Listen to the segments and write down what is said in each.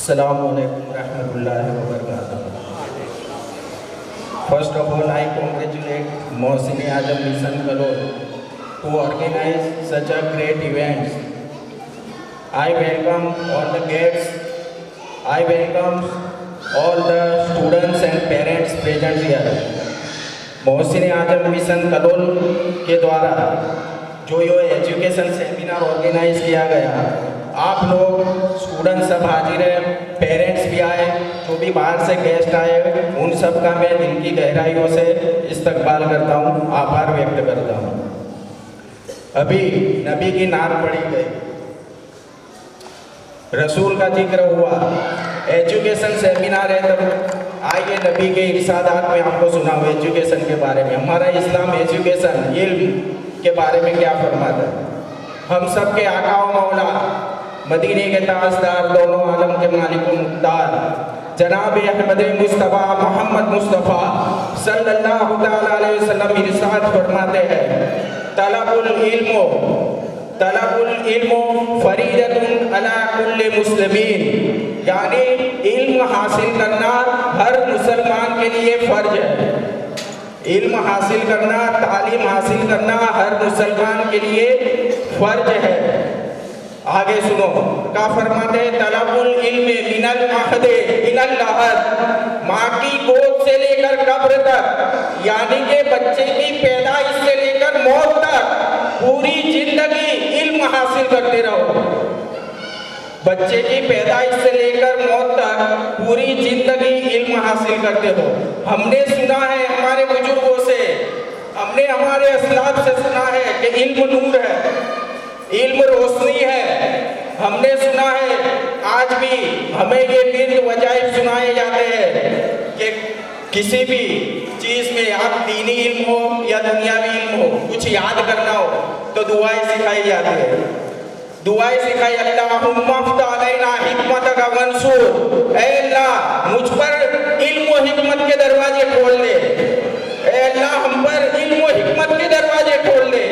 Assalamualaikum warahmatullahi wabarakatuh. First of all, I congratulate Mohsin Azam Mission Kalol to organize such a great event. I welcome all the guests. I welcome all the students and parents present here. Mohsin Azam Mission Kalol के द्वारा जो ये education seminar organise किया गया, आप लोग student सब हाजिर हैं, पेरेंट्स भी आए, जो भी बाहर से गेस्ट आए, उन सब का मैं दिल की गहराइयों से इस्तकबाल करता हूँ, आभार व्यक्त करता हूँ। अभी नबी की नार पढ़ी गई, रसूल का जिक्र हुआ, एजुकेशन सेमिनार है, तब आइए नबी के इरशादात में आपको सुनाऊँ एजुकेशन के बारे में। हमारा इस्लाम एजुकेशन इल्म के बारे में क्या फरमाता है। हम सब के आका व मौला, मदीने के ताजदार, दोनों आलम के मालिक व मुख्तार जनाब अहमद मुस्तफ़ा मोहम्मद मुस्तफ़ा सल्लल्लाहु तआला अलैहि वसल्लम इरशाद फरमाते हैं, तलबुल इल्म फरीदतुन अला कुल्li मुस्लिमीन, यानी इल्म हासिल करना हर मुसलमान के लिए फर्ज है। इल्म हासिल करना, तालीम हासिल करना हर मुसलमान के लिए फर्ज है। आगे सुनो, का फरमाते हैं, तलबुल इल्म मिनल महदे इलल लहद, माँ की गोद से लेकर कब्र तक, यानी कि बच्चे की पैदाइश से लेकर मौत तक पूरी जिंदगी इल्म हासिल करते रहो। बच्चे की पैदाइश से लेकर मौत तक पूरी जिंदगी इल्म हासिल करते हो। हमने सुना है हमारे बुजुर्गों से, हमने हमारे असलाफ से सुना है कि इल्म नूर है, इल्म रोशनी है। हमने सुना है, आज भी हमें ये बिर्द वजाइफ सुनाए जाते हैं कि किसी भी चीज़ में, आप दीनी इल्म हो या दुनियावी इल्म हो, कुछ याद करना हो तो दुआएं सिखाई जाती है। दुआएं सिखाई, अल्लाहुम्मा फ़्तह अलैना हिकमतक वंसूर, ऐ अल्लाह मुझ पर इल्म व हिकमत के दरवाजे खोल दे, ऐ अल्लाह हम पर इल्म व हिकमत के दरवाजे खोल दे।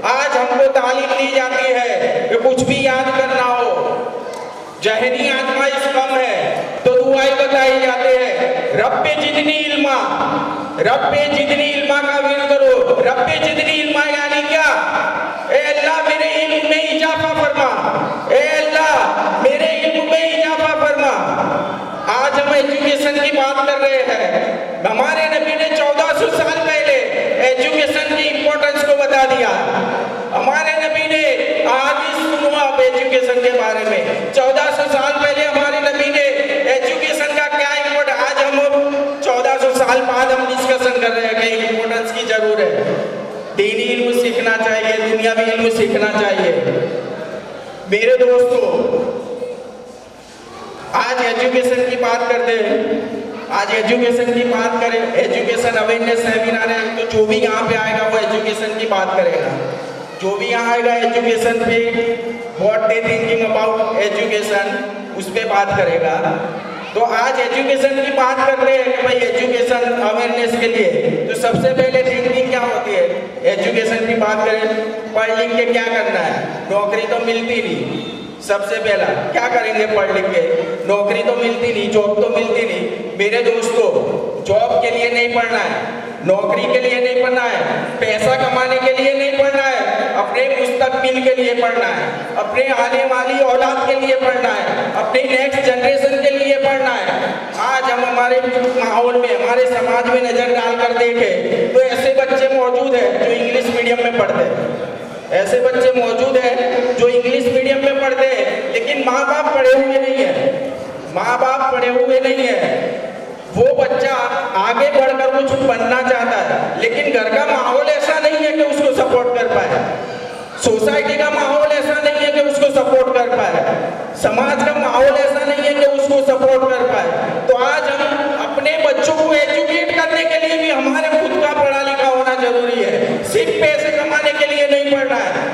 आज हमको तालीम दी जाती है कि कुछ भी याद करना हो, जहनी आजमाइश कम है तो दुआएं बताई जाते हैं, रब्बे जिदनी इल्मा, रब्बे जिदनी इल्मा का विर्द करो। रब्बे जिदनी इल्मा यानी क्या? ए अल्लाह मेरे इल्म में इजाफा फरमा, ए अल्लाह मेरे इल्म में इजाफा फरमा। आज हम एजुकेशन की बात कर रहे हैं। हमारे नबी ने 1400 साल पहले एजुकेशन की इंपॉर्टेंस को बता दिया। हमारे नबी ने अहादीस सुनो आप एजुकेशन के बारे में, 1400 साल पहले हमारे नबी ने एजुकेशन का क्या इंपॉर्टेंस, आज हम 1400 साल बाद हम डिस्कशन कर रहे हैं कि इंपॉर्टेंस की जरूर है। दीनी इल्म सीखना चाहिए, दुनियावी इल्म सीखना चाहिए। मेरे दोस्तों, आज एजुकेशन की बात करते हैं, आज एजुकेशन की बात करें, एजुकेशन अवेयरनेस सेमिनार है, तो जो भी यहाँ पे आएगा वो एजुकेशन की बात करेगा। जो भी यहाँ आएगा एजुकेशन पे, what they thinking about education, उस पर बात करेगा। तो आज एजुकेशन की बात करते हैं कि भाई एजुकेशन अवेयरनेस के लिए तो सबसे पहले थिंकिंग क्या होती है। एजुकेशन की बात करें, पढ़ लिख के क्या करना है, नौकरी तो मिलती नहीं। सबसे पहला क्या करेंगे, पढ़ लिख के नौकरी तो मिलती नहीं, जॉब तो मिलती नहीं। मेरे दोस्तों, जॉब के लिए नहीं पढ़ना है, नौकरी के लिए नहीं पढ़ना है, पैसा कमाने के लिए नहीं पढ़ना है, अपने मुस्तकबिल के लिए पढ़ना है, अपने आने वाली औलाद के लिए पढ़ना है, अपनी नेक्स्ट जनरेशन के लिए पढ़ना है। आज हम हमारे माहौल में, हमारे समाज में नजर डालकर देखें तो ऐसे बच्चे मौजूद हैं जो इंग्लिश मीडियम में पढ़ते हैं, ऐसे बच्चे मौजूद हैं जो इंग्लिश मीडियम में पढ़ते हैं, लेकिन माँ बाप पढ़े हुए नहीं है, माँ बाप पढ़े हुए नहीं है। वो बच्चा आगे बढ़कर कुछ बनना चाहता है, लेकिन घर का माहौल ऐसा नहीं है कि उसको सपोर्ट कर पाए, सोसाइटी का माहौल ऐसा नहीं है कि उसको सपोर्ट कर पाए, समाज का माहौल ऐसा नहीं है कि उसको सपोर्ट कर पाए। तो आज हम अपने बच्चों को एजुकेट करने के लिए भी हमारे खुद का पढ़ा लिखा होना जरूरी है। सिर्फ पैसे कमाने के लिए नहीं पढ़ना है,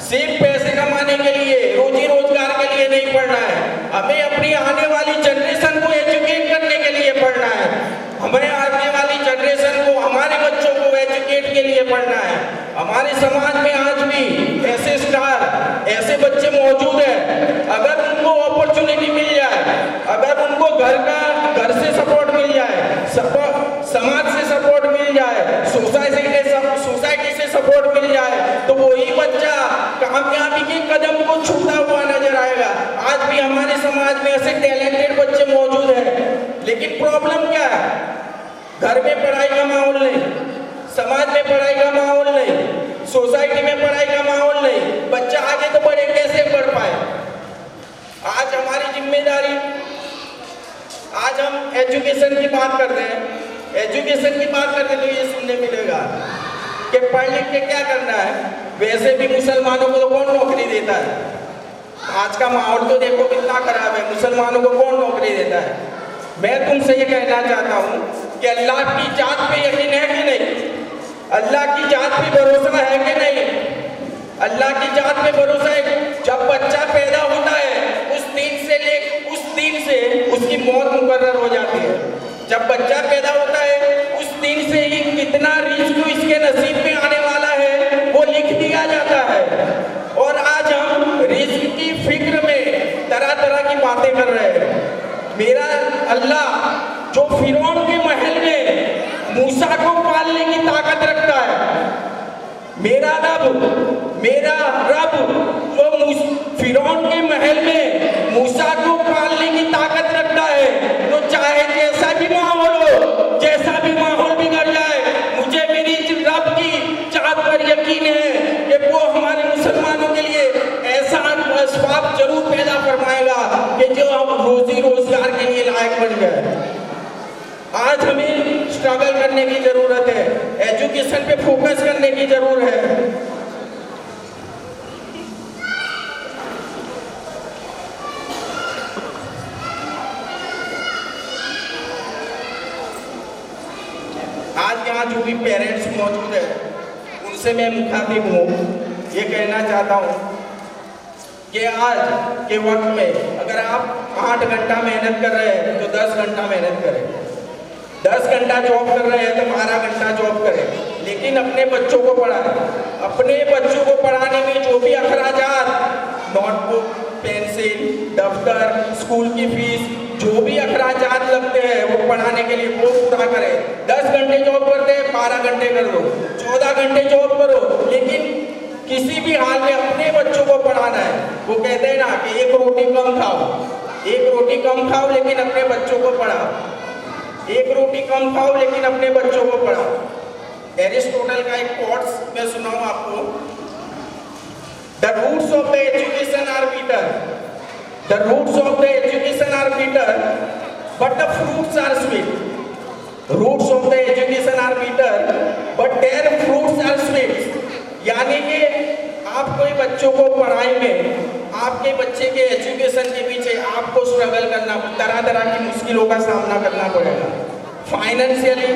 सिर्फ पैसे कमाने के लिए, रोजी रोजगार के लिए नहीं पढ़ना है। हमें अपनी आने वाली जनरेशन को एजुकेट करने के लिए पढ़ना है, हमें आने वाली जनरेशन को, हमारे बच्चों को एजुकेट के लिए पढ़ना है। हमारे समाज में आज भी ऐसे स्टार, ऐसे बच्चे मौजूद हैं, अगर उनको अपॉर्चुनिटी मिल जाए, सपोर्ट मिल जाए, समाज से सपोर्ट मिल जाए, सोसाइटी से सपोर्ट मिल जाए, तो वही बच्चा कामयाबी के कदम को छूता हुआ नजर आएगा। आज भी हमारे समाज में ऐसे टैलेंटेड बच्चे मौजूद हैं, लेकिन प्रॉब्लम क्या है? घर में पढ़ाई का माहौल नहीं, समाज में पढ़ाई का माहौल नहीं, सोसाइटी में पढ़ाई का माहौल नहीं, बच्चा आगे तो बढ़े, कैसे बढ़ पाए? आज हमारी जिम्मेदारी, आज हम एजुकेशन की बात करते हैं, एजुकेशन की बात करते तो ये सुनने मिलेगा कि पढ़ लिख के क्या करना है, वैसे भी मुसलमानों को तो कौन नौकरी देता है? आज का माहौल तो देखो कितना खराब है, मुसलमानों को कौन नौकरी देता है? मैं तुमसे ये कहना चाहता हूँ कि अल्लाह की जात पे यकीन है कि नहीं? अल्लाह की जात पे भरोसा है कि नहीं? अल्लाह की जात पे भरोसा है। जब बच्चा पैदा होता है उस दिन से उसकी मौत मुकर्रर हो जाती है। जब बच्चा पैदा होता है उस दिन से ही कितना रिस्क इसके नसीब में आने वाला है वो लिख दिया जाता है। और आज हम रिस्क की फिक्र में तरह तरह की बातें कर रहे हैं। मेरा अल्लाह जो फिरौन के महल में मूसा को पालने की ताकत रखता है, मेरा रब जो फिरौन के महल में मूसा को पालने की ताकत रखता है, तो चाहे जैसा भी माहौल बिगड़ जाए, मुझे मेरी रब की जात पर यकीन है कि वो हमारे मुसलमानों के लिए ऐसा असबाब जरूर पैदा फरमाएगा कि जो हम रोजी रोजगार के लिए लायक बन गए। आज हमें स्ट्रगल करने की जरूरत है, एजुकेशन पे फोकस करने की जरूरत है। आज यहाँ जो भी पेरेंट्स मौजूद है उनसे मैं मुखातिब हूँ, ये कहना चाहता हूँ कि आज के वक्त में अगर आप 8 घंटा मेहनत कर रहे हैं तो 10 घंटा मेहनत करें, 10 घंटा जॉब कर रहे हैं तो 12 घंटा जॉब करें, लेकिन अपने बच्चों को पढ़ाएं। अपने बच्चों को पढ़ाने में जो भी अखराजात, नोटबुक, पेंसिल, दफ्तर, स्कूल की फीस, जो भी अखराजात लगते हैं वो पढ़ाने के लिए वो पूरा करें। 10 घंटे जॉब करते हैं, 12 घंटे कर दो, 14 घंटे जॉब करो, लेकिन किसी भी हाल में अपने बच्चों को पढ़ाना है। वो कहते हैं ना कि एक रोटी कम खाओ लेकिन अपने बच्चों को पढ़ाओ। एक रोटी कम खाओ लेकिन अपने बच्चों को पढ़ाओ। एरिस्टोटल का एक कोट्स मैं सुनाऊं आपको। The roots of the education are bitter, the roots of the education are bitter but the fruits are sweet. Roots of the education are bitter but their fruits are sweet. यानी कि आप कोई बच्चों को पढ़ाई में, आपके बच्चे के एजुकेशन के पीछे आपको स्ट्रगल करना, तरह तरह की मुश्किलों का सामना करना पड़ेगा। फाइनेंशियली,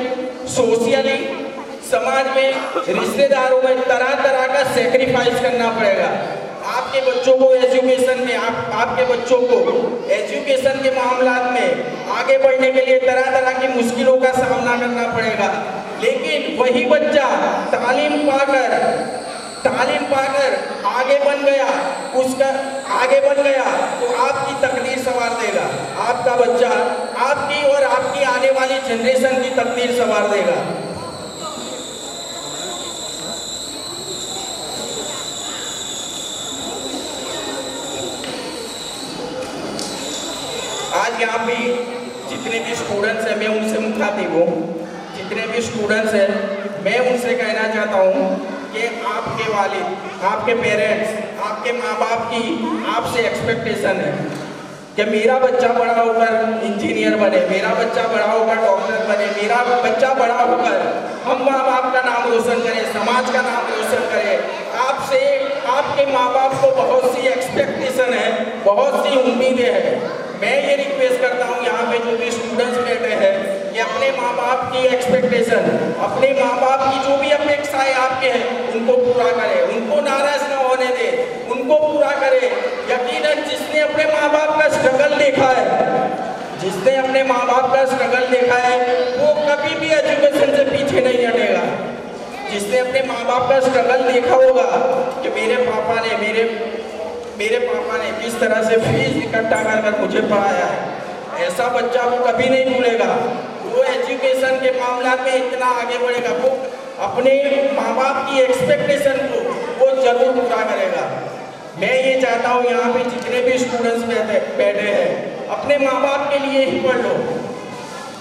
सोशली, समाज में, रिश्तेदारों में तरह तरह का सेक्रीफाइस करना पड़ेगा। आपके बच्चों को एजुकेशन में, आपके बच्चों को एजुकेशन के मामलात में आगे बढ़ने के लिए तरह तरह की मुश्किलों का सामना करना पड़ेगा। लेकिन वही बच्चा तालीम पाकर आगे बन गया तो आपकी तकदीर संवार देगा। आपका बच्चा आपकी और आपकी आने वाली जनरेशन की तकदीर संवार देगा। आज यहाँ भी जितने भी स्टूडेंट्स हैं, मैं उनसे मुखातिब हूँ। जितने भी स्टूडेंट्स हैं, मैं उनसे कहना चाहता हूँ कि आपके वालिद, आपके पेरेंट्स, आपके माँ बाप की आपसे एक्सपेक्टेशन है कि मेरा बच्चा बड़ा होकर इंजीनियर बने, मेरा बच्चा बड़ा होकर डॉक्टर बने, मेरा बच्चा बड़ा होकर हम माँ बाप का नाम रोशन करे, समाज का नाम रोशन करे। आपसे आपके माँ बाप को बहुत सी एक्सपेक्टेशन है, बहुत सी उम्मीदें हैं। मैं ये रिक्वेस्ट करता हूँ यहाँ पे जो भी स्टूडेंट्स बैठे हैं कि अपने माँ बाप की एक्सपेक्टेशन, अपने माँ बाप की जो भी अपेक्षाएं आपके हैं उनको पूरा करें, उनको नाराज न होने दें, उनको पूरा करें। यकीनन जिसने अपने माँ बाप का स्ट्रगल देखा है, जिसने अपने माँ बाप का स्ट्रगल देखा है वो कभी भी एजुकेशन से पीछे नहीं हटेगा। जिसने अपने माँ बाप का स्ट्रगल देखा होगा कि मेरे पापा ने किस तरह से फीस इकट्ठा कर मुझे पढ़ाया है, ऐसा बच्चा वो कभी नहीं भूलेगा, वो एजुकेशन के मामला में इतना आगे बढ़ेगा, वो अपने माँ बाप की एक्सपेक्टेशन को वो जरूर पूरा करेगा। मैं ये चाहता हूँ यहाँ पे जितने भी स्टूडेंट्स बैठे हैं, अपने माँ बाप के लिए ही पढ़ लो,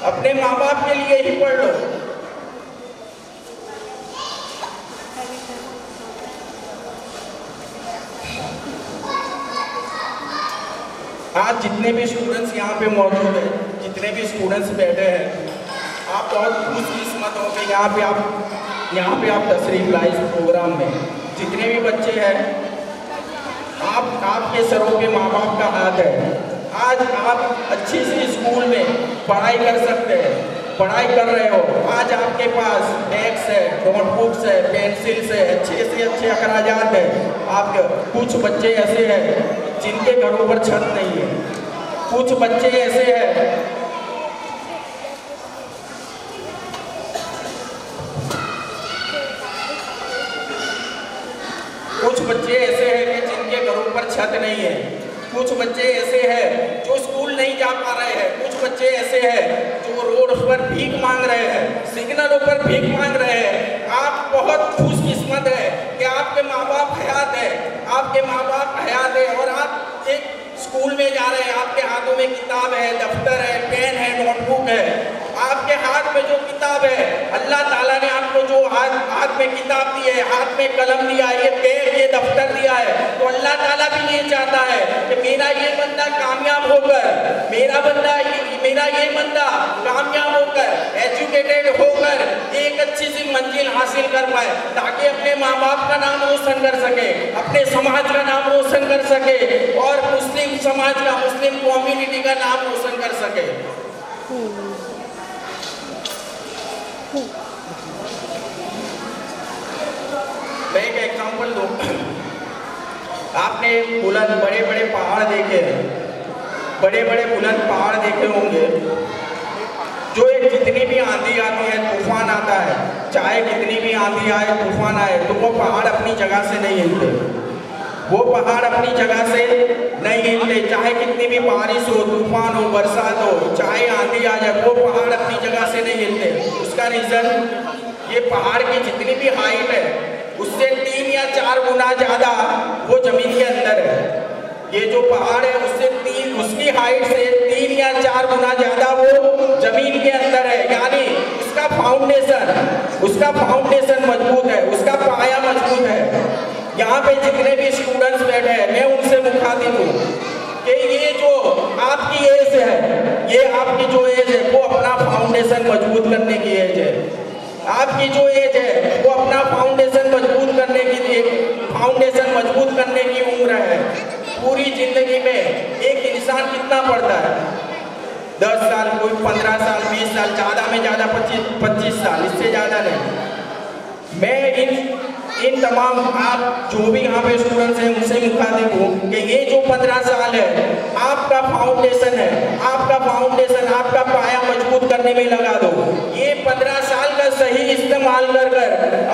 अपने माँ बाप के लिए ही पढ़ लो। आज जितने भी स्टूडेंट्स यहाँ पे मौजूद हैं, जितने भी स्टूडेंट्स बैठे हैं, आप बहुत खुशकिस्मत हो कि यहाँ पे आप तशरीफ लाए इस प्रोग्राम में। जितने भी बच्चे हैं, आपके सरों पे माँ बाप का हाथ है। आज आप अच्छी सी स्कूल में पढ़ाई कर सकते हैं, पढ़ाई कर रहे हो। आज आपके पास डेस्क है, नोटबुक्स है, पेंसिल्स है, अच्छे से अच्छे अखराजात है। आपके कुछ बच्चे ऐसे हैं जिनके घरों पर छत नहीं है, कुछ बच्चे ऐसे हैं कि जिनके घरों पर छत नहीं है, कुछ बच्चे ऐसे हैं जो स्कूल नहीं जा पा रहे हैं, कुछ बच्चे ऐसे हैं जो रोड पर भीख मांग रहे हैं, सिग्नलों पर भीख मांग रहे हैं। आप बहुत खुशकिस्मत है कि आपके माँ बाप हयात है, आपके माँ बाप हयात है और आप एक स्कूल में जा रहे हैं। आपके हाथों में किताब है, दफ्तर है, पेन है, नोटबुक है। आपके हाथ में जो किताब है, अल्लाह ताला ने आपको जो हाथ में किताब दी है, हाथ में कलम दिया है, ये पेन, ये दफ्तर दिया है, तो अल्लाह ताला भी ये चाहता है कि मेरा ये बंदा कामयाब होकर, मेरा ये बंदा कामयाब होकर, एजुकेटेड होकर एक अच्छी सी मंजिल हासिल कर पाए, ताकि अपने माँ बाप का नाम रोशन कर सके, अपने समाज का नाम रोशन कर सके और मुस्लिम समाज का, मुस्लिम कम्युनिटी का नाम रोशन कर सके। मैं एक एग्जांपल दूं, आपने बुलंद बड़े बड़े पहाड़ देखे हैं, बड़े बड़े बुलंद पहाड़ देखे होंगे, जो एक जितनी भी आंधी आती है, तूफान आता है, चाहे कितनी भी आंधी आए, तूफान आए, तो वो पहाड़ अपनी जगह से नहीं हिलते, वो पहाड़ अपनी जगह से नहीं हिलते। चाहे कितनी भी बारिश हो, तूफान हो, बरसात हो, चाहे आंधी आ जाए, वो पहाड़ अपनी जगह से नहीं हिलते। उसका रीजन, ये पहाड़ की जितनी भी हाइट है उससे 3 या 4 गुना ज्यादा वो जमीन के अंदर है। ये जो पहाड़ है उसकी हाइट से 3 या 4 गुना ज्यादा वो जमीन के अंदर है, यानी उसका फाउंडेशन मजबूत है, उसका पाया मजबूत है। यहाँ पे जितने भी स्टूडेंट्स बैठे हैं, मैं उनसे मुखातिब हूँ कि ये जो आपकी एज है, ये आपकी जो एज है वो अपना फाउंडेशन मजबूत करने की एज है। आपकी जो एज है वो अपना फाउंडेशन मजबूत करने की उम्र है। पूरी जिंदगी में एक इंसान कितना पढ़ता है? 10 साल, कोई 15 साल, 20 साल, ज़्यादा में ज़्यादा 25 साल, इससे ज़्यादा नहीं। मैं इन तमाम आप जो भी यहाँ पे स्टूडेंट्स हैं उनसे मुखातिब हूँ कि ये जो 15 साल है आपका फाउंडेशन है, आपका पाया मजबूत करने में लगा दो। ये 15 साल का सही इस्तेमाल कर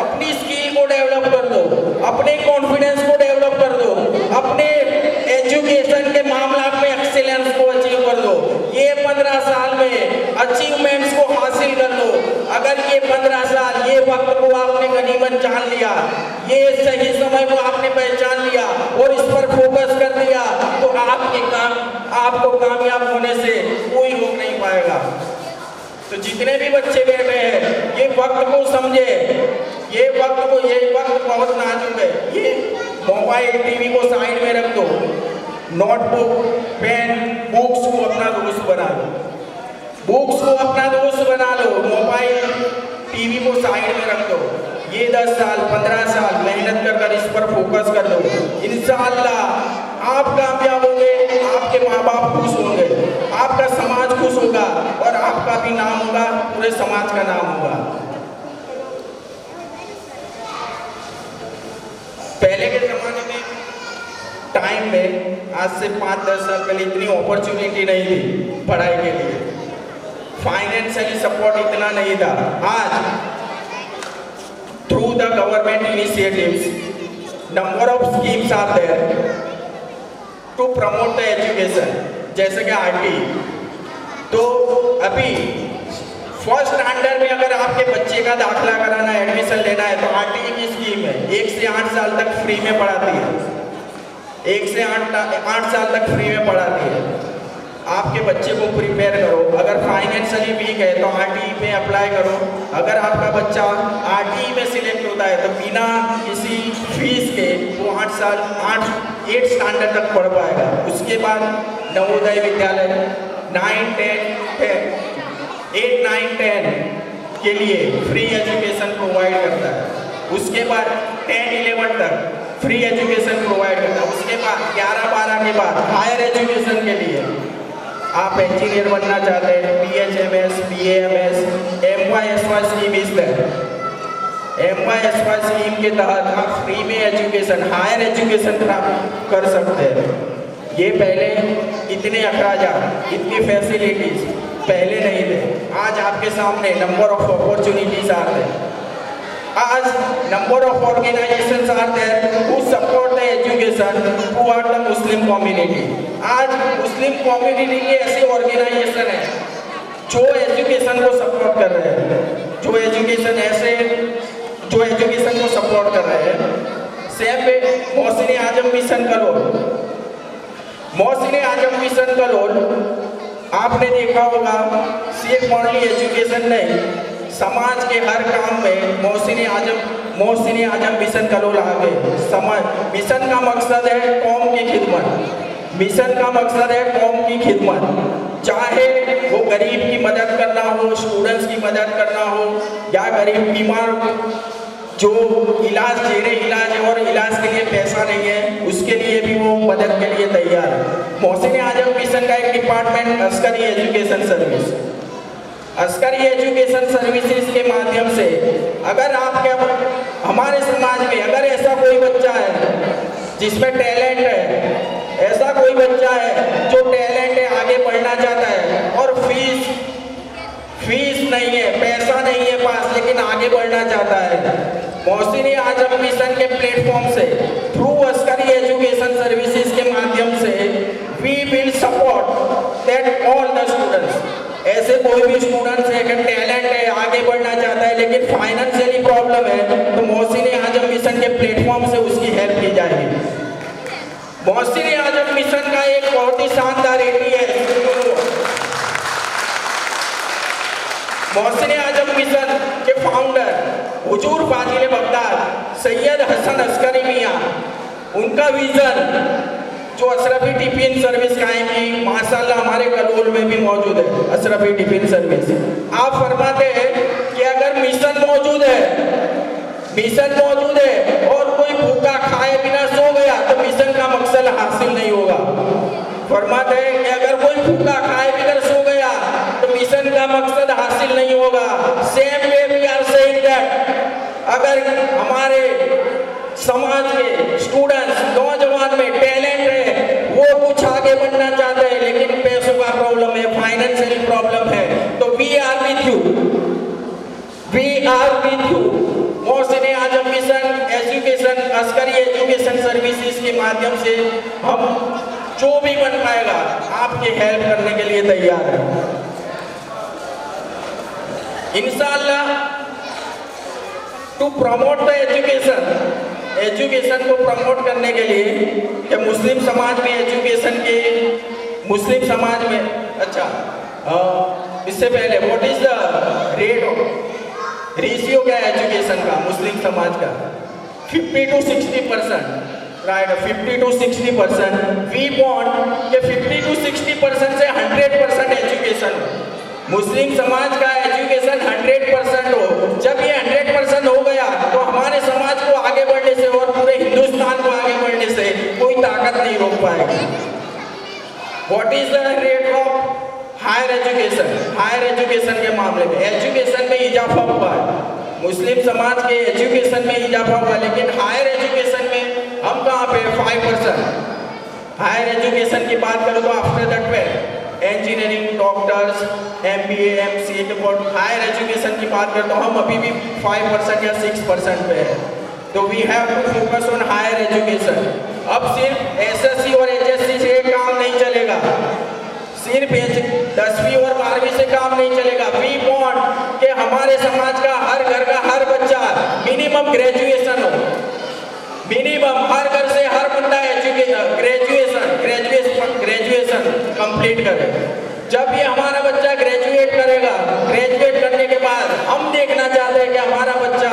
अपनी स्किल को डेवलप कर दो, अपने कॉन्फिडेंस को डेवलप कर दो, अपने एजुकेशन के मामला में एक्सीलेंस को अचीव कर दो। ये 15 साल में अचीवमेंट्स को हासिल कर लो। अगर ये 15 साल, ये वक्त को आपने गनीमत जान लिया, ये सही समय को आपने पहचान लिया और इस पर फोकस कर दिया, तो आपको कामयाब होने से कोई रोक नहीं पाएगा। तो जितने भी बच्चे बैठे हैं, ये वक्त को समझे, ये वक्त बहुत नाजुक है। ये मोबाइल, टीवी को साइड में रख दो, नोटबुक, पेन, बुक्स को अपना दोस्त बना लो, मोबाइल, टीवी को साइड में रख दो। ये 10 साल, 15 साल मेहनत कर इस पर फोकस कर दो। इंशाअल्लाह आप कामयाब होंगे, आपके माँ बाप खुश होंगे, आपका समाज खुश होगा और आपका भी नाम होगा, पूरे समाज का नाम होगा। पहले के जमाने में टाइम में, आज से 5-10 साल पहले इतनी अपॉर्चुनिटी नहीं थी पढ़ाई के लिए, फाइनेंशियली सपोर्ट इतना नहीं था। आज through the government initiatives, number of schemes are there to promote the education, जैसे कि तो अभी फर्स्ट स्टैंडर्ड में अगर आपके बच्चे का दाखिला कराना है, एडमिशन लेना है, तो आरटीई की स्कीम है, 1 से 8 साल तक फ्री में पढ़ाती है, 1 से 8 साल तक फ्री में पढ़ाती है। आपके बच्चे को प्रिपेयर करो। अगर फाइनेंशियली वीक है तो आरटीई पे अप्लाई करो। अगर आपका बच्चा आरटीई में सिलेक्ट होता है तो बिना किसी फीस के वो 8 स्टैंडर्ड तक पढ़ पाएगा। उसके बाद नवोदय विद्यालय 8, 9, 10 के लिए फ्री एजुकेशन प्रोवाइड करता है। उसके बाद 10, 11 तक फ्री एजुकेशन प्रोवाइड करता है। उसके बाद 11, 12 के बाद हायर एजुकेशन के लिए आप इंजीनियर बनना चाहते हैं, PHMS, BAMS, MYSY स्कीम इस MYSY स्कीम के तहत आप फ्री में एजुकेशन, हायर एजुकेशन प्राप्त कर सकते हैं। ये पहले इतने अखराजात, इतनी फैसिलिटीज पहले नहीं थे। आज आपके सामने number of opportunities are there. आज number of organizations are there who support the education who are the Muslim community। आज मुस्लिम कम्युनिटी के ऐसे ऑर्गेनाइजेशन हैं जो एजुकेशन को सपोर्ट कर रहे हैं, जो एजुकेशन को सपोर्ट कर रहे हैं। सेम पे मोहसिन आजम मिशन कलोल, मोहसिन आजम मिशन कलोल आपने देखा होगा, सिर्फ ओनली एजुकेशन नहीं, समाज के हर काम में मोहसिन आजम मिशन कलोल आगे। मिशन का मकसद है कौम की खिदमत, मिशन का मकसद है कौम की खिदमत। चाहे वो गरीब की मदद करना हो, स्टूडेंट्स की मदद करना हो, या गरीब बीमार जो इलाज जेरे इलाज है और इलाज के लिए पैसा नहीं है, उसके लिए भी वो मदद के लिए तैयार है। मोहसिन आजम मिशन का एक department Askari education service, Askari education services के माध्यम से अगर आपके हमारे समाज में अगर ऐसा कोई बच्चा है जिसमें टैलेंट है, ऐसा कोई बच्चा है जो टैलेंट है, आगे बढ़ना चाहता है और फीस नहीं है, पैसा नहीं है पास, लेकिन आगे बढ़ना चाहता है, मोहसिन आजम मिशन के प्लेटफॉर्म से थ्रू अस्करी एजुकेशन सर्विसेज के माध्यम से we will support that all the students. ऐसे कोई भी स्टूडेंट्स है कि टैलेंट है, आगे बढ़ना चाहता है, लेकिन फाइनेंशियली प्रॉब्लम है, तो मोहसिन आजम मिशन के प्लेटफॉर्म से उसकी हेल्प की जाएगी। मोहसिन आजम मिशन का एक बहुत ही शानदार एटी है। मोहसिन आजम मिशन के फाउंडर हुजूर फाजिल बगदाद सैयद हसन अस्करी मियाँ, उनका विजन जो अशरफी टिफिन सर्विस कायम की, माशाल्लाह हमारे कलोल में भी मौजूद है अशरफी टिफिन सर्विस। आप फरमाते हैं कि अगर मिशन मौजूद है और कोई भूखा खाए बिना सो गया तो मिशन का मकसद हासिल नहीं होगा। फरमाते हैं कि अगर कोई भूखा खाए बिना सो गया तो मिशन का मकसद हासिल नहीं होगा। Same way we are saying that अगर हमारे समाज के स्टूडेंट्स, नौजवान में टैलेंट है, वो कुछ आगे बढ़ना चाहते हैं, लेकिन पैसों का प्रॉब्लम है, फाइनेंशियल प्रॉब्लम है, तो we are with you. Mohsin Azam mission education, Askari education services के माध्यम से हम जो भी बन पाएगा आपकी हेल्प करने के लिए तैयार है इंशाअल्लाह। टू प्रमोट द एजुकेशन को प्रमोट करने के लिए कि मुस्लिम समाज में एजुकेशन के, मुस्लिम समाज में इससे पहले what is the rate of ratio क्या है एजुकेशन का मुस्लिम समाज का? 50 to 60%, right, 50 to 60%। We want कि 50 to 60% से 100% एजुकेशन हो। मुस्लिम समाज का एजुकेशन 100% हो। जब ये 100% हो गया तो हमारे समाज को आगे बढ़ने से और पूरे हिंदुस्तान को आगे बढ़ने से कोई ताकत नहीं रोक पाएगी। What is the rate of higher education? Higher education के मामले में एजुकेशन में इजाफा हुआ है, मुस्लिम समाज के एजुकेशन में इजाफा हुआ, लेकिन हायर एजुकेशन में हम कहाँ पे 5%। हायर एजुकेशन की बात करो तो after the 12 engineering, doctors, MBA, MCA के बाद हायर एजुकेशन की बात करें तो हम अभी भी 5% या 6% पे है। तो we have to focus on higher education. अब सिर्फ SSC और HSC से काम नहीं चलेगा, सिर्फ 10वीं और 12वीं से काम नहीं चलेगा। वी वांट कि हमारे समाज का हर घर का हर बच्चा मिनिमम ग्रेजुएशन हो, मिनिमम हर घर से हर बंदा ग्रेजुएशन कंप्लीट करे। जब ये हमारा बच्चा ग्रेजुएट करेगा, ग्रेजुएट करने के बाद हम देखना चाहते हैं कि हमारा बच्चा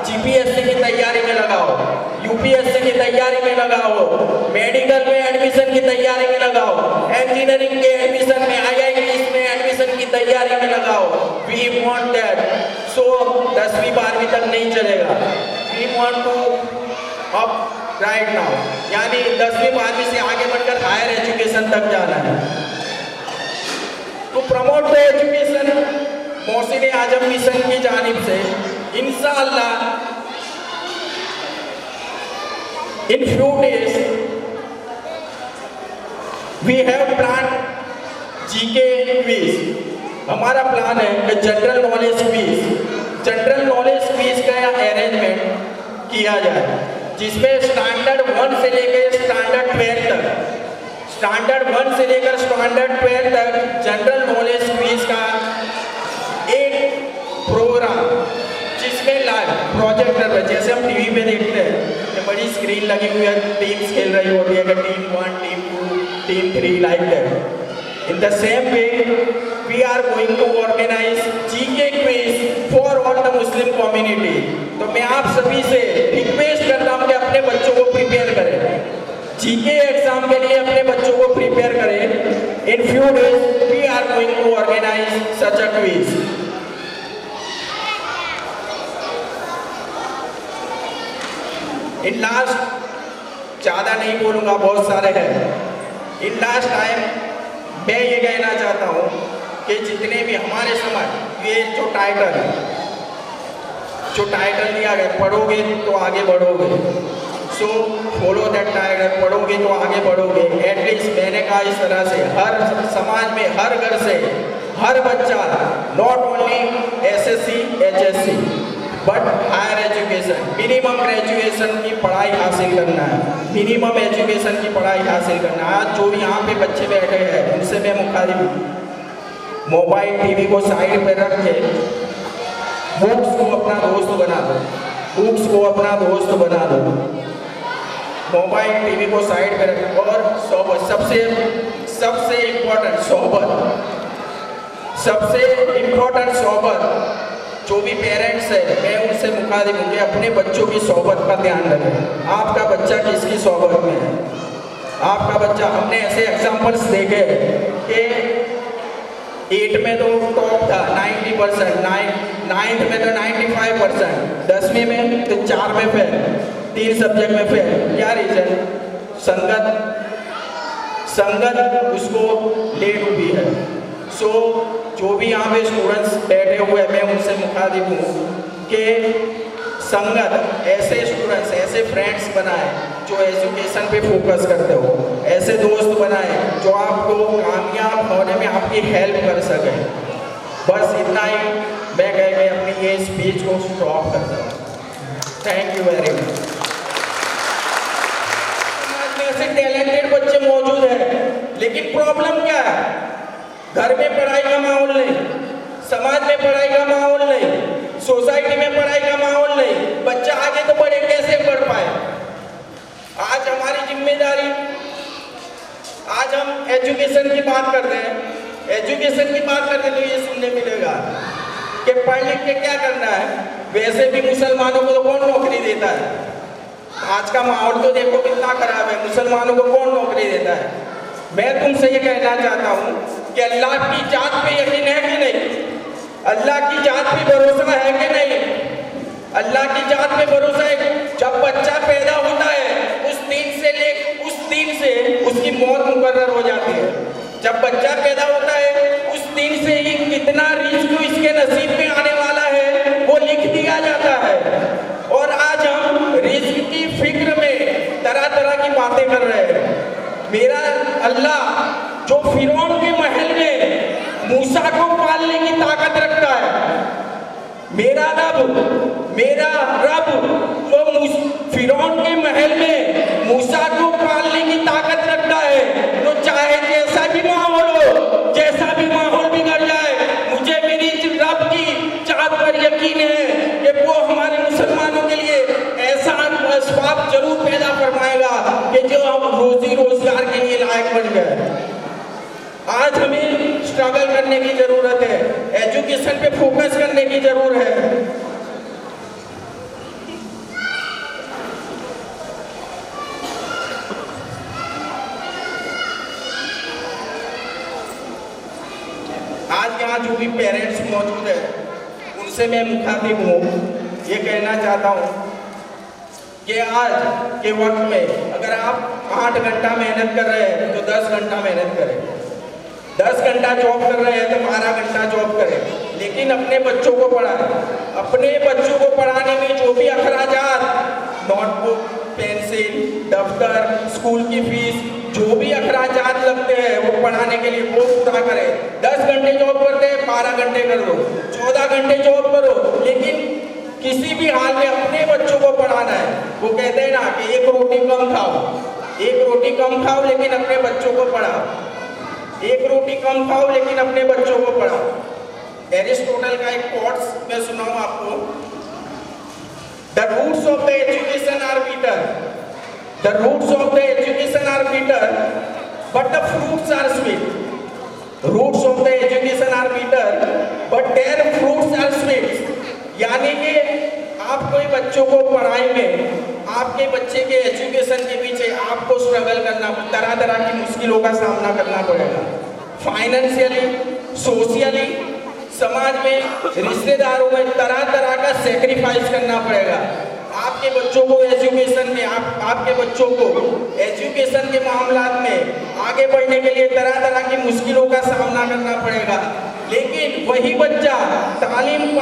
जीपीएससी की तैयारी में लगा हो, यूपीएससी की तैयारी में लगा हो, मेडिकल में एडमिशन की तैयारी में लगा हो, इंजीनियरिंग के एडमिशन में, IITs में एडमिशन की तैयारी में लगा हो। We want that. सो 10वीं 12वीं तक नहीं चलेगा। We want to up right now, यानी 10वीं 12वीं से आगे बढ़कर हायर एजुकेशन तक जाना है। To promote the education, Mohsin Azam mission की जानिब से इंशाअल्लाह in few days we have plan GK quiz. हमारा प्लान है कि जनरल नॉलेज क्विज का अरेंजमेंट किया जाए, जिसमें स्टैंडर्ड 1 से लेकर स्टैंडर्ड 12 तक, स्टैंडर्ड 1 से लेकर स्टैंडर्ड 12 तक जनरल नॉलेज क्विज का एक प्रोग्राम, जिसमें लाइव प्रोजेक्टर पे, जैसे हम टीवी पे देखते हैं कि बड़ी स्क्रीन लगी हुई है, टीम्स खेल रही होती है कि team 1, team 2, team 3 like that. In the same way, we are going to organize GK quiz for all the Muslim community. तो मैं आप सभी से रिक्वेस्ट करता हूँ कि अपने बच्चों को प्रिपेयर करें, जीके एग्जाम के लिए अपने बच्चों को प्रिपेयर करें। In few days we are going to organize such a quiz. In last, ज़्यादा नहीं बोलूँगा, बहुत सारे हैं। In last time मैं ये कहना चाहता हूँ कि जितने भी हमारे समाज, ये जो टाइटल दिया गया, पढ़ोगे तो आगे बढ़ोगे, सो फॉलो दैट टाइटल, पढ़ोगे तो आगे बढ़ोगे। एटलीस्ट मैंने कहा इस तरह से हर समाज में, हर घर से हर बच्चा not only SSC HSC but higher education, minimum graduation की पढ़ाई हासिल करना है, मिनिमम एजुकेशन की पढ़ाई हासिल करना है। आज जो यहाँ पे बच्चे बैठे हैं उनसे मैं मुखातिब हूँ, मोबाइल टीवी को साइड पे रख के बुक्स को अपना दोस्त बना दो, बुक्स को अपना दोस्त बना दो, मोबाइल टीवी को साइड पे रख। और सोबत, सबसे इम्पोर्टेंट सोबत, जो भी पेरेंट्स है मैं उनसे मुखातिब हूँ कि अपने बच्चों की सोबत का ध्यान रखें। आपका बच्चा किसकी सोबत में है? आपका बच्चा, हमने ऐसे एग्जाम्पल्स देखे कि 8 में तो टॉप था 90%, 9th में तो 95%, 10वीं में तो 4 में फेल, 3 सब्जेक्ट में फेल। क्या रीज़न? संगत उसको ले डूबी है। सो जो भी यहाँ पे स्टूडेंट्स बैठे हुए हैं, मैं उनसे मुखातिब हूँ कि संगत, ऐसे स्टूडेंट्स, ऐसे फ्रेंड्स बनाए जो एजुकेशन पे फोकस करते हो, ऐसे दोस्त बनाए जो आपको कामयाब होने में आपकी हेल्प कर सके। बस इतना ही मैं कह के अपनी ये स्पीच को स्टॉप करता हूँ। Thank you very much. समाज में ऐसे टैलेंटेड बच्चे मौजूद हैं, लेकिन प्रॉब्लम क्या है? घर में पढ़ाई का माहौल नहीं, समाज में पढ़ाई का माहौल नहीं, सोसाइटी में पढ़ाई का माहौल नहीं। बच्चा आगे तो बढ़े, कैसे बढ़ पाए? आज हमारी जिम्मेदारी, आज हम एजुकेशन की बात करते हैं, एजुकेशन की बात करते तो ये सुनने मिलेगा कि पढ़ लिख के क्या करना है। वैसे भी मुसलमानों को तो कौन नौकरी देता है? आज का माहौल तो देखो कितना खराब है, मुसलमानों को कौन नौकरी देता है? मैं तुमसे ये कहना चाहता हूँ कि अल्लाह की जात पे यकीन है कि नहीं? अल्लाह की जात पे भरोसा है कि नहीं? अल्लाह की जात पे भरोसा है। जब बच्चा पैदा होता है उस दिन से उसकी मौत मुकर्रर हो जाती है। जब बच्चा पैदा होता है उस दिन से ही कितना रिस्क इसके नसीब में आने वाला है वो लिख दिया जाता है। और आज हम रिस्क की फिक्र में तरह तरह की बातें कर रहे हैं। मेरा अल्लाह जो फिरौन के महल में मूसा को पालने की ताकत रखता है, मेरा रब जो फिरौन के महल में मूसा को पालने की ताकत रखता है, तो चाहे जैसा भी माहौल हो स्ट्रगल करने की जरूरत है, एजुकेशन पे फोकस करने की जरूरत है। आज यहाँ जो भी पेरेंट्स मौजूद है उनसे मैं मुखातिब हूँ, ये कहना चाहता हूँ कि आज के वक्त में अगर आप 8 घंटा मेहनत कर रहे हैं तो 10 घंटा मेहनत करें, 10 घंटा जॉब कर रहे हैं तो 12 घंटा जॉब करें, लेकिन अपने बच्चों को पढ़ाएं। अपने बच्चों को पढ़ाने में जो भी अखराजात, नोटबुक, पेंसिल, दफ्तर, स्कूल की फीस, जो भी अखराजात लगते हैं वो पढ़ाने के लिए वो पूरा करें। 10 घंटे जॉब करते हैं, 12 घंटे कर दो, 14 घंटे जॉब करो, लेकिन किसी भी हाल में अपने बच्चों को पढ़ाना है। वो कहते हैं ना कि एक रोटी कम खाओ, एक रोटी कम खाओ लेकिन अपने बच्चों को पढ़ाओ। एक रोटी कम खाओ लेकिन अपने बच्चों को पढ़ाओ। एरिस्टोटल का एक कोट्स मैं सुनाऊं आपको। The roots of the education are bitter, the roots of the education are bitter but the fruits are sweet. Roots of the education are bitter but their fruits are sweet. यानी कि आप कोई बच्चों को पढ़ाई में, आपके बच्चे के एजुकेशन के पीछे आपको स्ट्रगल करना, तरह तरह की मुश्किलों का सामना करना पड़ेगा। फाइनेंशियली, सोशली, समाज में, रिश्तेदारों में तरह तरह का सेक्रीफाइस करना पड़ेगा। आपके बच्चों को एजुकेशन में, आपके बच्चों को एजुकेशन के मामलात में आगे बढ़ने के लिए तरह तरह की मुश्किलों का सामना करना पड़ेगा। लेकिन वही बच्चा तालीम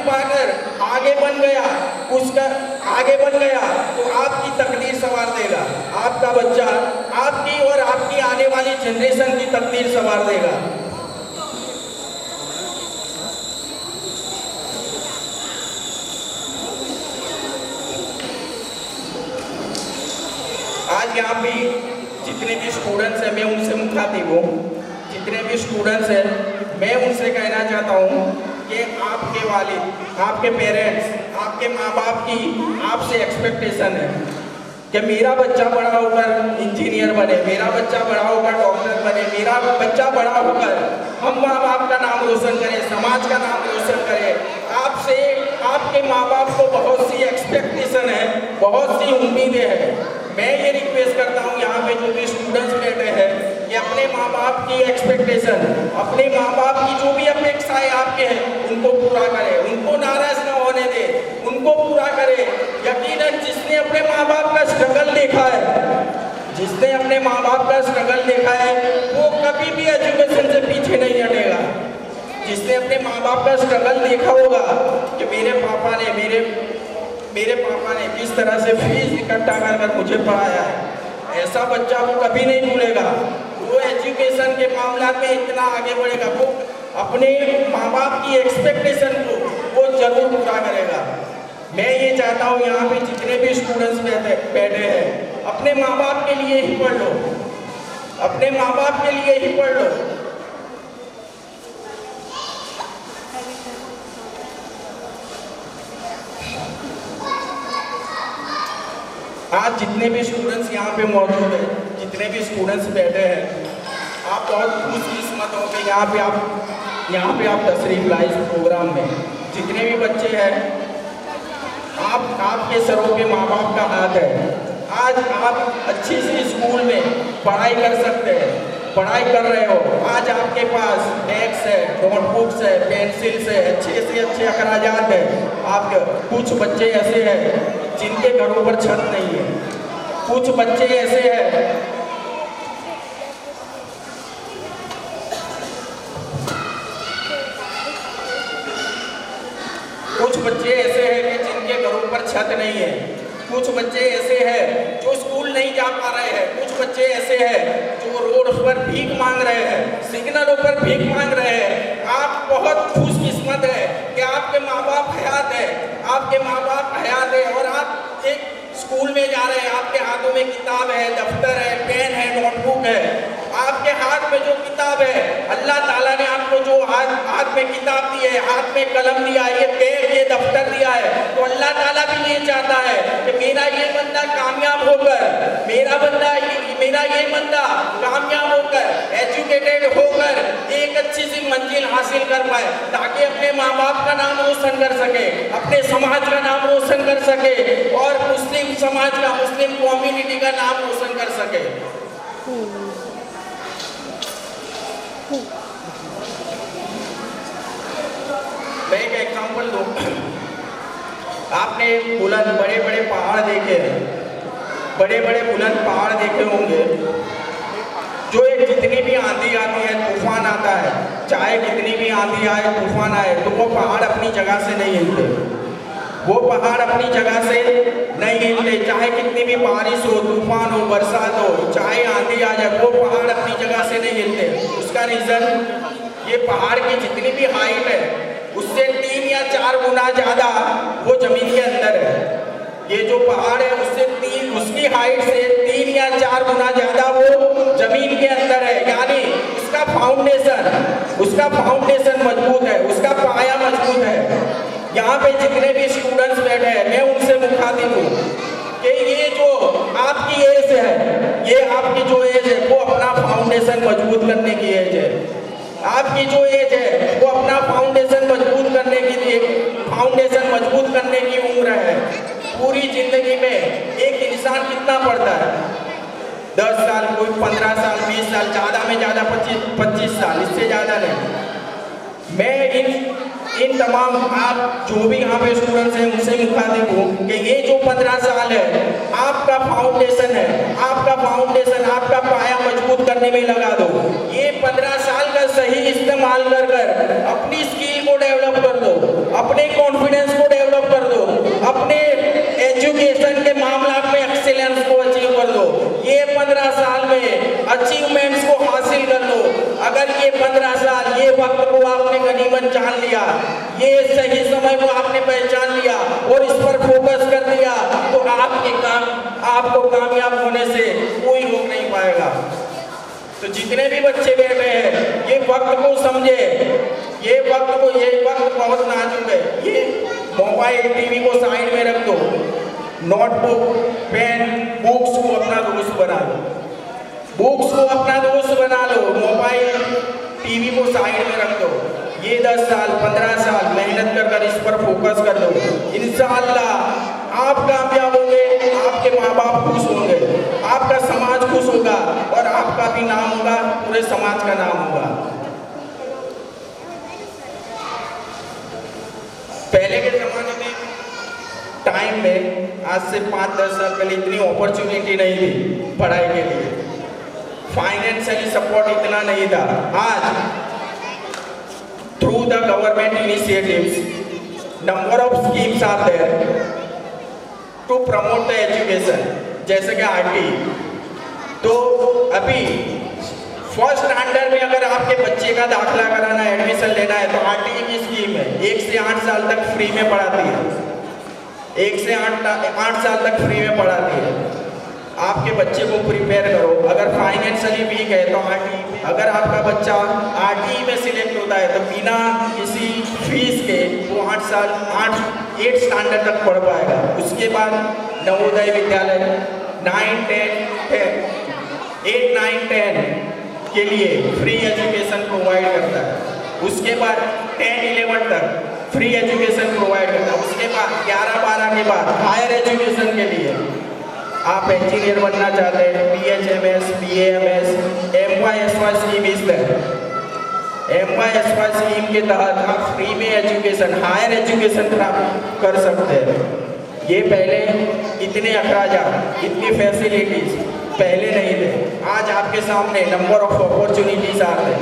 पाकर आगे बन गया, उसका आगे बन गया तो आपकी तकदीर संवार देगा। आपका बच्चा आपकी और आपकी आने वाली जनरेशन की तकदीर संवार देगा। आज यहाँ भी जितने भी स्टूडेंट्स हैं मैं उनसे मुखातिब हूँ। जितने भी स्टूडेंट्स हैं मैं उनसे कहना चाहता हूँ कि आपके वालिद, आपके पेरेंट्स, आपके माँ बाप की आपसे एक्सपेक्टेशन है कि मेरा बच्चा बड़ा होकर इंजीनियर बने, मेरा बच्चा बड़ा होकर डॉक्टर बने, मेरा बच्चा बड़ा होकर हम माँ बाप का नाम रोशन करे, समाज का नाम रोशन करे। आपसे आपके माँ बाप को बहुत सी एक्सपेक्टेशन है, बहुत सी उम्मीदें हैं। मैं ये रिक्वेस्ट करता हूँ यहाँ पे जो भी स्टूडेंट्स बैठे हैं कि अपने माँ बाप की एक्सपेक्टेशन, अपने माँ बाप की जो भी अपेक्षाएं आपके हैं उनको पूरा करें, उनको नाराज न होने दे, उनको पूरा करें। यकीनन जिसने अपने माँ बाप का स्ट्रगल देखा है, जिसने अपने माँ बाप का स्ट्रगल देखा है वो कभी भी एजुकेशन से पीछे नहीं हटेगा। जिसने अपने माँ बाप का स्ट्रगल देखा होगा कि मेरे पापा ने किस तरह से फीस इकट्ठा कर मुझे पढ़ाया है, ऐसा बच्चा वो कभी नहीं भूलेगा। वो एजुकेशन के मामला में इतना आगे बढ़ेगा, वो अपने माँ बाप की एक्सपेक्टेशन को वो जरूर पूरा करेगा। मैं ये चाहता हूँ यहाँ पे जितने भी स्टूडेंट्स बैठे हैं अपने माँ बाप के लिए ही पढ़ लो, अपने माँ बाप के लिए ही पढ़ लो। आज जितने भी स्टूडेंट्स यहाँ पे मौजूद हैं, जितने भी स्टूडेंट्स बैठे हैं, आप बहुत खुशकिस्मत हो कि यहाँ पे आप तशरीफ लाए इस प्रोग्राम में। जितने भी बच्चे हैं आपके सरों पे माँ बाप का हाथ है। आज आप अच्छी सी स्कूल में पढ़ाई कर सकते हैं, पढ़ाई कर रहे हो। आज आपके पास डेस्क है, नोटबुक्स है, पेंसिल्स है, अच्छे से अच्छे अखराजात है। आपके कुछ बच्चे ऐसे हैं जिनके घरों पर छत नहीं है, कुछ बच्चे ऐसे हैं कि जिनके घरों पर छत नहीं है, कुछ बच्चे ऐसे हैं जो स्कूल नहीं जा पा रहे हैं, कुछ बच्चे ऐसे हैं जो रोड पर भीख मांग रहे हैं, सिग्नलों पर भीख मांग रहे हैं। आप बहुत खुशकिस्मत है कि आपके माँ बाप हयात है, आपके माँ बाप हयात है और आप एक स्कूल में जा रहे हैं। आपके हाथों में किताब है, दफ्तर है, पेन है, नोटबुक है। आपके हाथ में जो किताब है, अल्लाह ताला ने आपको जो हाथ में किताब दी है, हाथ में कलम दिया है, ये पेन, ये दफ्तर दिया है, तो अल्लाह ताला भी ये चाहता है कि मेरा ये बंदा कामयाब होकर, मेरा ये बंदा कामयाब होकर, एजुकेटेड कर एक अच्छी सी मंजिल हासिल कर पाए, ताकि अपने माँ बाप का नाम रोशन कर सके, अपने समाज का नाम रोशन कर सके और मुस्लिम समाज का, मुस्लिम कम्युनिटी का नाम रोशन कर सके। मैं एक एग्जाम्पल दूं, आपने बुलंद बड़े बड़े पहाड़ देखे हैं, बड़े बड़े बुलंद पहाड़ देखे होंगे, जो एक जितनी भी आंधी आती है, तूफान आता है, चाहे कितनी भी आंधी आए, तूफान आए, तो वो पहाड़ अपनी जगह से नहीं हिलते, वो पहाड़ अपनी जगह से नहीं हिलते, चाहे कितनी भी बारिश हो, तूफान हो, बरसात हो, चाहे आंधी आ जाए, वो पहाड़ अपनी जगह से नहीं हिलते। उसका रीजन, ये पहाड़ की जितनी भी हाइट है उससे 3 या 4 गुना ज्यादा वो जमीन के अंदर है। ये जो पहाड़ है उसकी हाइट से 3 या 4 गुना ज्यादा वो जमीन के अंदर है, यानी उसका फाउंडेशन मजबूत है, उसका पाया मजबूत है। यहाँ पे जितने भी स्टूडेंट्स बैठे हैं, मैं उनसे मुखातिब हूँ कि ये जो आपकी एज है, ये आपकी जो एज है वो अपना फाउंडेशन मजबूत करने की एज है। आपकी जो एज है वो अपना फाउंडेशन मजबूत करने की उम्र है। पूरी जिंदगी में एक इंसान कितना पढ़ता है? 10 साल, कोई 15 साल, 20 साल, ज़्यादा में ज़्यादा 25 साल, इससे ज़्यादा नहीं। मैं इन तमाम आप जो भी यहाँ पे स्टूडेंट्स हैं उनसे मुखातिब हूँ कि ये जो 15 साल है आपका फाउंडेशन है, आपका पाया मजबूत करने में लगा दो। ये 15 साल का सही इस्तेमाल कर अपनी स्किल को डेवलप कर दो, अपने कॉन्फिडेंस को डेवलप कर दो, अपने एजुकेशन के मामला में एक्सीलेंस को अचीव कर दो। ये 15 साल में अचीवमेंट्स को हासिल कर लो। अगर ये 15 साल, ये वक्त को आपने गनीमत जान लिया, ये सही समय को आपने पहचान लिया और इस पर फोकस कर दिया, तो आपको कामयाब होने से कोई रोक नहीं पाएगा। तो जितने भी बच्चे बैठे हैं, ये वक्त को समझे, ये वक्त बहुत नाजुक है। ये मोबाइल, टीवी को साइड में रख दो, नोटबुक, पेन, बुक्स को अपना दोस्त बना लो, मोबाइल, टीवी को साइड में रख दो। ये 10 साल, 15 साल मेहनत कर इस पर फोकस कर दो। इंशाअल्लाह आप कामयाब होंगे, आपके माँ बाप खुश होंगे, आपका समाज खुश होगा और आपका भी नाम होगा, पूरे समाज का नाम होगा। पहले के जमाने में टाइम में, आज से 5-10 साल पहले इतनी अपॉर्चुनिटी नहीं थी पढ़ाई के लिए, फाइनेंशियली सपोर्ट इतना नहीं था। आज through the government initiatives, number of schemes are there to promote the education, जैसे कि RT। तो अभी फर्स्ट स्टैंडर्ड में अगर आपके बच्चे का दाखिला कराना है, एडमिशन लेना है, तो RT की स्कीम है, 1 से 8 साल तक फ्री में पढ़ाती है, 1 से 8 साल तक फ्री में पढ़ाती है। आपके बच्चे को प्रिपेयर करो। अगर फाइनेंशियली वीक है तो अगर आपका बच्चा RT में सिलेक्ट होता है तो बिना किसी फीस के वो 8 स्टैंडर्ड तक पढ़ पाएगा। उसके बाद नवोदय विद्यालय 8, 9, 10 के लिए फ्री एजुकेशन प्रोवाइड करता है। उसके बाद 10, 11 तक फ्री एजुकेशन प्रोवाइड करता है। उसके बाद 11, 12 के बाद हायर एजुकेशन के लिए आप इंजीनियर बनना चाहते हैं, PHMS, BAMS, MYSY स्कीम इस MYSY स्कीम के तहत आप फ्री में एजुकेशन, हायर एजुकेशन प्राप्त कर सकते हैं। ये पहले इतने अखराजात, इतनी फैसिलिटीज पहले नहीं थे। आज आपके सामने number of opportunities are there.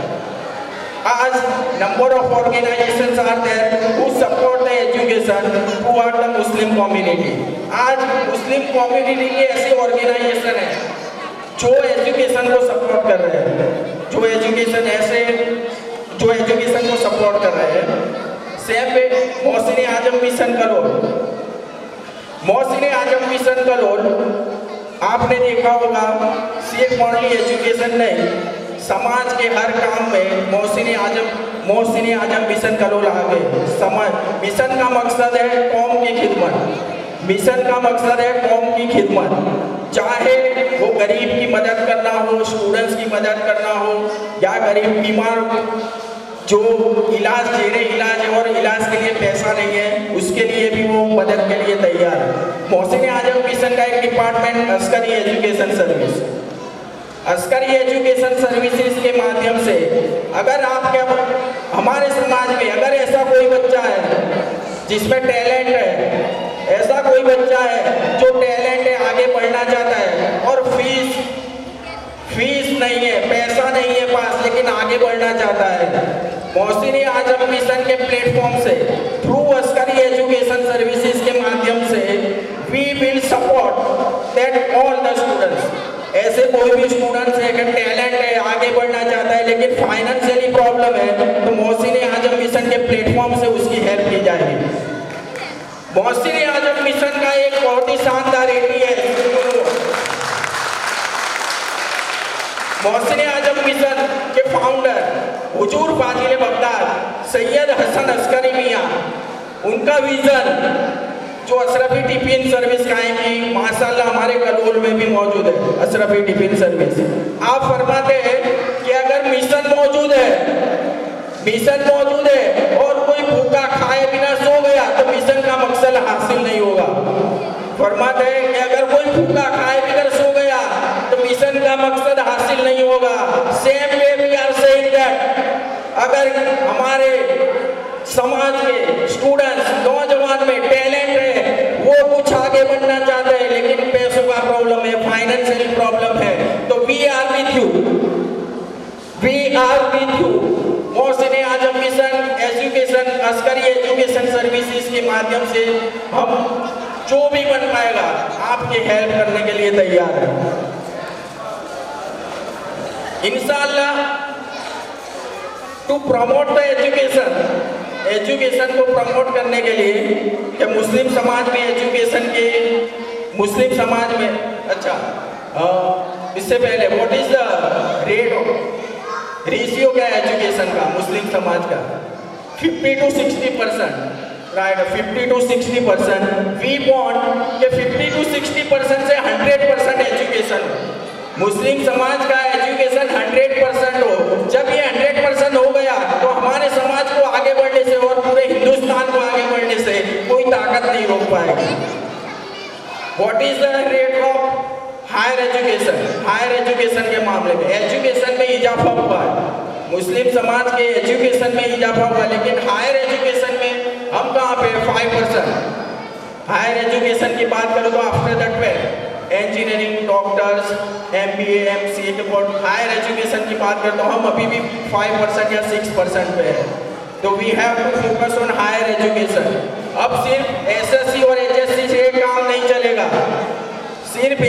आज number of organisations are there who support the education toward the Muslim community. आज मुस्लिम कम्युनिटी के ऐसे ऑर्गेनाइजेशन हैं जो एजुकेशन को सपोर्ट कर रहे हैं, जो एजुकेशन को सपोर्ट कर रहे हैं। सेम पे मोहसिन आजम मिशन कलोल आपने देखा होगा, सिर्फ ओनली एजुकेशन नहीं, समाज के हर काम में मोहसिन आजम मिशन कलोल आ गए। मिशन का मकसद है कौम की खिदमत। मिशन का मकसद है कौम की खिदमत, चाहे वो गरीब की मदद करना हो, स्टूडेंट्स की मदद करना हो, या गरीब बीमार जो इलाज जेरे इलाज है और इलाज के लिए पैसा नहीं है उसके लिए भी वो मदद के लिए तैयार है। मोहसिन आजम मिशन का एक department Askari education service, Askari education services के माध्यम से अगर आपके हमारे समाज में अगर ऐसा कोई बच्चा है जिसमें टैलेंट है, ऐसा कोई बच्चा है जो टैलेंट है, आगे बढ़ना चाहता है और फीस नहीं है, पैसा नहीं है पास, लेकिन आगे बढ़ना चाहता है, मोहसिन आजम मिशन के प्लेटफॉर्म से थ्रू अस्करी एजुकेशन सर्विसेज के माध्यम से we will support that all the students. ऐसे कोई भी स्टूडेंट्स है कि टैलेंट है, आगे बढ़ना चाहता है लेकिन फाइनेंशियली प्रॉब्लम है, तो मोहसिन आजम मिशन के प्लेटफॉर्म से उसकी हेल्प की जाएगी। मोहसिन आजम मिशन का एक बहुत ही शानदार एरिया है। मोहसिन आजम मिशन के फाउंडर हुजूर फाजिल बगदाद सैयद हसन अस्करी मियाँ, उनका विजन जो अशरफी टिफिन सर्विस कायम की माशाल्लाह हमारे कलोल में भी मौजूद है अशरफी टिफिन सर्विस। आप फरमाते हैं कि अगर मिशन मौजूद है और कोई भूखा खाए बिना सो गया तो मिशन का मकसद हासिल नहीं होगा। फरमाते हैं कि अगर कोई भूखा खाए बिना सो गया तो मिशन का मकसद हासिल नहीं होगा। Same way we are saying that अगर हमारे समाज के स्टूडेंट्स नौजवान में टैलेंट है, वो कुछ आगे बढ़ना चाहते हैं लेकिन पैसों का प्रॉब्लम है, फाइनेंशियल प्रॉब्लम है, तो we are with you. Mohsin Azam mission education Askari education services के माध्यम से हम जो भी बन पाएगा आपकी हेल्प करने के लिए तैयार है इंशाअल्लाह। टू प्रमोट द एजुकेशन को प्रमोट करने के लिए कि मुस्लिम समाज में एजुकेशन के मुस्लिम समाज में इससे पहले what is the rate of ratio क्या है एजुकेशन का मुस्लिम समाज का? 50 to 60%, right, 50 to 60%। We want कि 50 to 60% से 100% एजुकेशन हो। मुस्लिम समाज का एजुकेशन 100% हो। जब ये 100% हो गया तो हमारे समाज को आगे बढ़ने से और पूरे हिंदुस्तान को आगे बढ़ने से कोई ताकत नहीं रोक पाएगी। What is the rate of higher education? Higher education के मामले में एजुकेशन में इजाफा हुआ है, मुस्लिम समाज के एजुकेशन में इजाफा हुआ, लेकिन हायर एजुकेशन में हम कहाँ पे 5%। हायर एजुकेशन की बात करो तो after the 12 engineering, doctors, MBA, MCA के बोर्ड हायर एजुकेशन की बात करें तो हम अभी भी 5% या 6% पे है। तो we have to focus on higher education. अब सिर्फ SSC और HSC से काम नहीं चलेगा, सिर्फ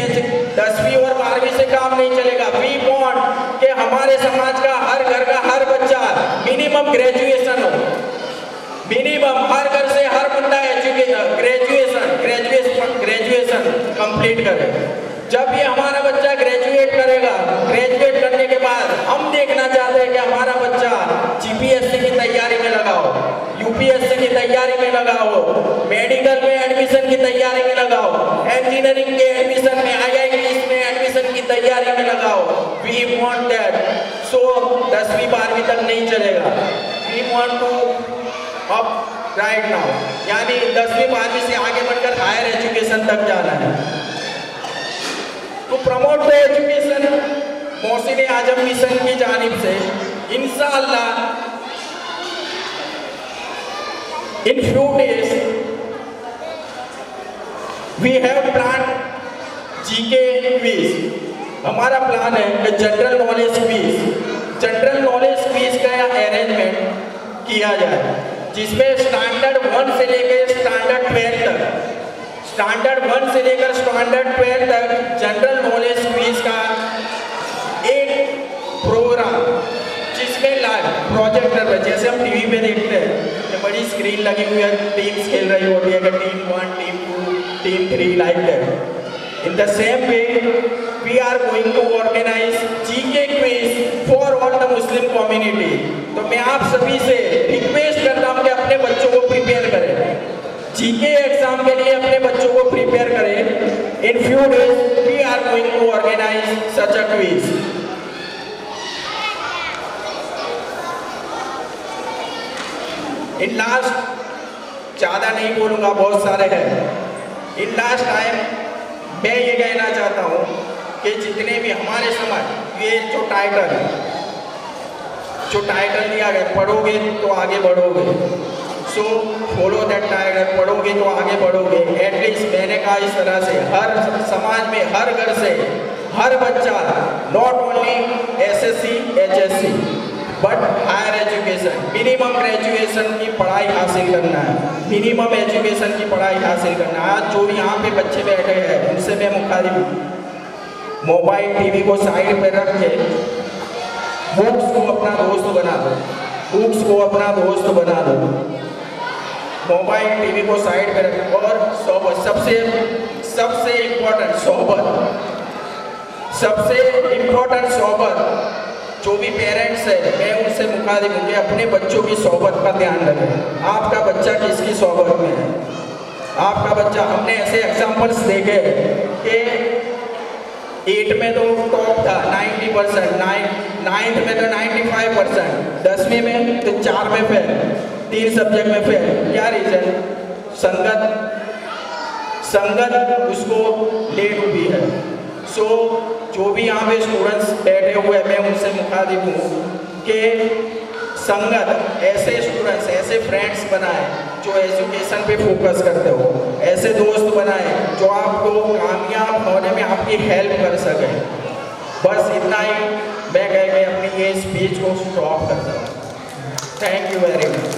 10वीं और 12वीं से काम नहीं चलेगा। वी वांट कि हमारे समाज का हर घर का हर बच्चा मिनिमम ग्रेजुएशन हो, मिनिमम हर घर से हर बंदा ग्रेजुएशन कंप्लीट करे। जब ये हमारा बच्चा ग्रेजुएट करेगा, ग्रेजुएट करने के बाद हम देखना चाहते हैं कि हमारा बच्चा GPSC की तैयारी में लगा हो, UPSC की तैयारी में लगा हो, मेडिकल में एडमिशन की तैयारी में लगा हो, इंजीनियरिंग के एडमिशन में, IITs में एडमिशन की तैयारी में लगा हो। We want that. सो 10वीं 12वीं तक नहीं चलेगा, we want to up right now, यानी 10वीं 12वीं से आगे बढ़कर हायर एजुकेशन तक जाना है। तो promote the education Mohsin Azam mission की जानिब से इंशाअल्लाह in few days we have plan GK quiz. हमारा प्लान है कि जनरल नॉलेज क्विज का अरेंजमेंट किया जाए, जिसमें स्टैंडर्ड 1 से लेकर स्टैंडर्ड 12 तक, स्टैंडर्ड 1 से लेकर स्टैंडर्ड 12 तक जनरल नॉलेज क्विज का एक प्रोग्राम, जिसमें लाइव प्रोजेक्टर पे जैसे हम टीवी पे देखते हैं कि बड़ी स्क्रीन लगी हुई है, टीम्स खेल रही होती है कि team 1, team 2, team 3 like that. In the same way, we are going to organize GK quiz for all the Muslim community। तो मैं आप सभी से रिक्वेस्ट करता हूँ कि अपने बच्चों को प्रिपेयर करें, GK एग्जाम के लिए अपने बच्चों को few days we are going to organize such a quiz. In last, ज़्यादा नहीं बोलूँगा, बहुत सारे हैं। In last time मैं ये कहना चाहता हूँ कि जितने भी हमारे समाज, ये जो टाइटल दिया गया, पढ़ोगे तो आगे बढ़ोगे, सो फॉलो दैट टाइटल, पढ़ोगे तो आगे बढ़ोगे। एटलीस्ट मैंने कहा इस तरह से हर समाज में, हर घर से, हर बच्चा, not only SSC HSC but higher education, minimum graduation की पढ़ाई हासिल करना है, मिनिमम एजुकेशन की पढ़ाई हासिल करना है। आज जो यहाँ पे बच्चे बैठे हैं उनसे मैं मुखातिब हूँ, मोबाइल टीवी को साइड पे रख के बुक्स को अपना दोस्त बना दो, बुक्स को अपना दोस्त बना दो, मोबाइल टीवी को साइड पे रख, और सोबत, सबसे इम्पोर्टेंट सोबत, जो भी पेरेंट्स है मैं उनसे मुखातिब हूँ कि अपने बच्चों की सोबत का ध्यान रखें। आपका बच्चा किसकी सोबत में है? आपका बच्चा, हमने ऐसे एग्जाम्पल्स देखे कि 8 में तो टॉप था 90%, 9th में तो 95%, 10वीं में तो 4 में फेल, 3 सब्जेक्ट में फेल। क्या रीज़न? संगत उसको ले डूबी है। सो जो भी यहाँ पे स्टूडेंट्स बैठे हुए हैं मैं उनसे मुखातिब हूँ कि संगत, ऐसे स्टूडेंट्स, ऐसे फ्रेंड्स बनाए जो एजुकेशन पे फोकस करते हो, ऐसे दोस्त बनाए जो आपको कामयाब होने में आपकी हेल्प कर सके। बस इतना ही मैं कह के अपनी ये स्पीच को स्टॉप करता हूँ। Thank you very much.